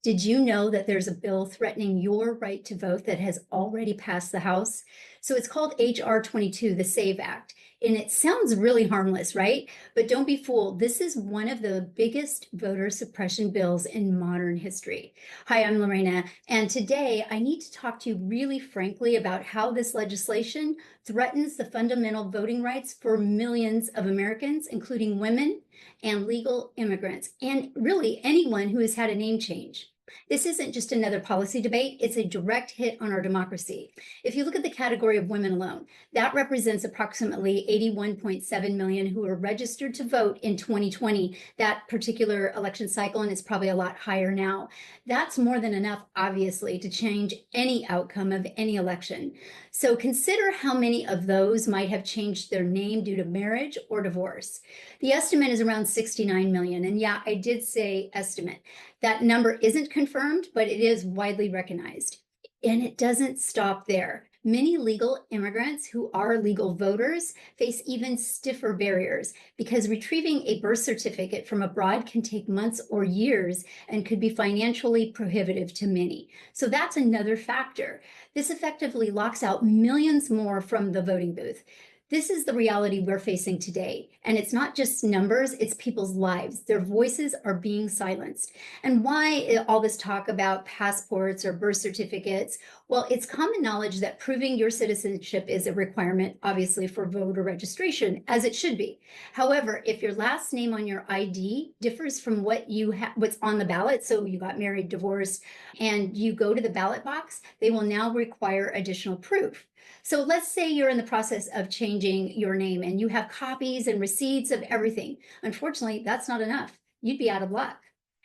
Did you know that there's a bill threatening your right to vote that has already passed the House? So it's called H.R. 22, the SAVE Act. And it sounds really harmless, right? But don't be fooled. This is one of the biggest voter suppression bills in modern history. Hi, I'm Lorena. And today I need to talk to you really frankly about how this legislation threatens the fundamental voting rights for millions of Americans, including women and legal immigrants, and really anyone who has had a name change. This isn't just another policy debate, it's a direct hit on our democracy. If you look at the category of women alone, that represents approximately 81.7 million who are registered to vote in 2020, that particular election cycle, and it's probably a lot higher now. That's more than enough, obviously, to change any outcome of any election. So consider how many of those might have changed their name due to marriage or divorce. The estimate is around 69 million, and yeah, I did say estimate. That number isn't confirmed, but it is widely recognized. And it doesn't stop there. Many legal immigrants who are legal voters face even stiffer barriers because retrieving a birth certificate from abroad can take months or years and could be financially prohibitive to many. So that's another factor. This effectively locks out millions more from the voting booth. This is the reality we're facing today. And it's not just numbers, it's people's lives. Their voices are being silenced. And why all this talk about passports or birth certificates? Well, it's common knowledge that proving your citizenship is a requirement, obviously, for voter registration, as it should be. However, if your last name on your ID differs from what's on the ballot, so you got married, divorced, and you go to the ballot box, they will now require additional proof. So let's say you're in the process of changing your name and you have copies and receipts of everything. Unfortunately, that's not enough. You'd be out of luck.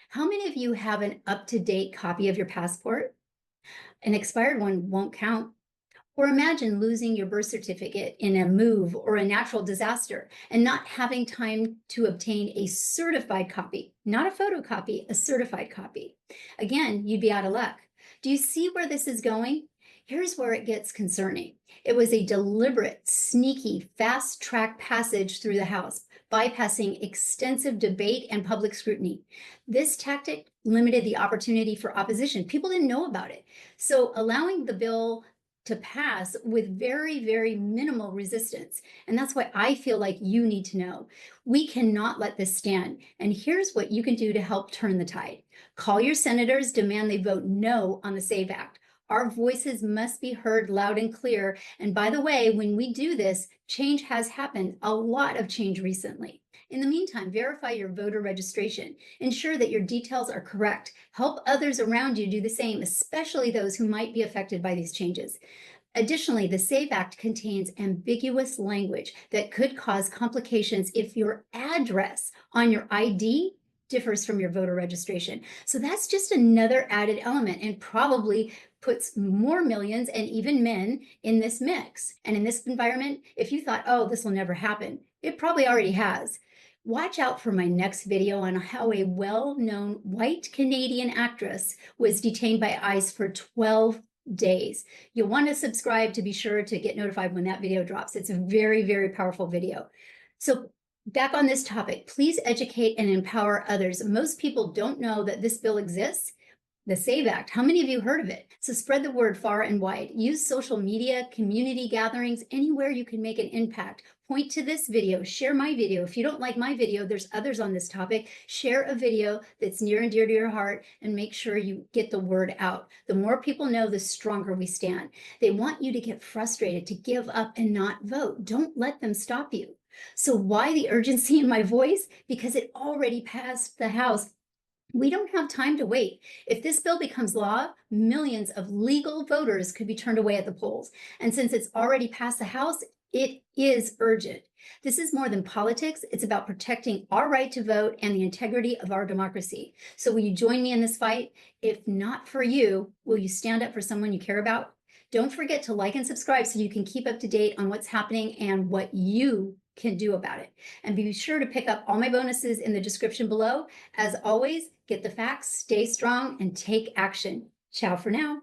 How many of you have an up-to-date copy of your passport? An expired one won't count. Or imagine losing your birth certificate in a move or a natural disaster and not having time to obtain a certified copy, not a photocopy, a certified copy. Again, you'd be out of luck. Do you see where this is going? Here's where it gets concerning. It was a deliberate, sneaky, fast-track passage through the House, bypassing extensive debate and public scrutiny. This tactic limited the opportunity for opposition. People didn't know about it. So allowing the bill to pass with very, very minimal resistance. And that's why I feel like you need to know. We cannot let this stand. And here's what you can do to help turn the tide. Call your senators, demand they vote no on the SAVE Act. Our voices must be heard loud and clear. And by the way, when we do this, change has happened, a lot of change recently. In the meantime, verify your voter registration. Ensure that your details are correct. Help others around you do the same, especially those who might be affected by these changes. Additionally, the SAVE Act contains ambiguous language that could cause complications if your address on your ID differs from your voter registration. So that's just another added element and probably puts more millions and even men in this mix. And in this environment, if you thought, oh, this will never happen, it probably already has. Watch out for my next video on how a well-known white Canadian actress was detained by ICE for 12 days. You'll want to subscribe to be sure to get notified when that video drops. It's a very, very powerful video. So back on this topic, please educate and empower others. Most people don't know that this bill exists. The SAVE Act. How many of you heard of it? So spread the word far and wide. Use social media, community gatherings, anywhere you can make an impact. Point to this video, share my video. If you don't like my video, there's others on this topic. Share a video that's near and dear to your heart and make sure you get the word out. The more people know, the stronger we stand. They want you to get frustrated, to give up and not vote. Don't let them stop you. So why the urgency in my voice? Because it already passed the House. We don't have time to wait. If this bill becomes law, millions of legal voters could be turned away at the polls. And since it's already passed the House, it is urgent. This is more than politics. It's about protecting our right to vote and the integrity of our democracy. So will you join me in this fight? If not for you, will you stand up for someone you care about? Don't forget to like and subscribe so you can keep up to date on what's happening and what you can do about it. And be sure to pick up all my bonuses in the description below. As always, get the facts, stay strong, and take action. Ciao for now.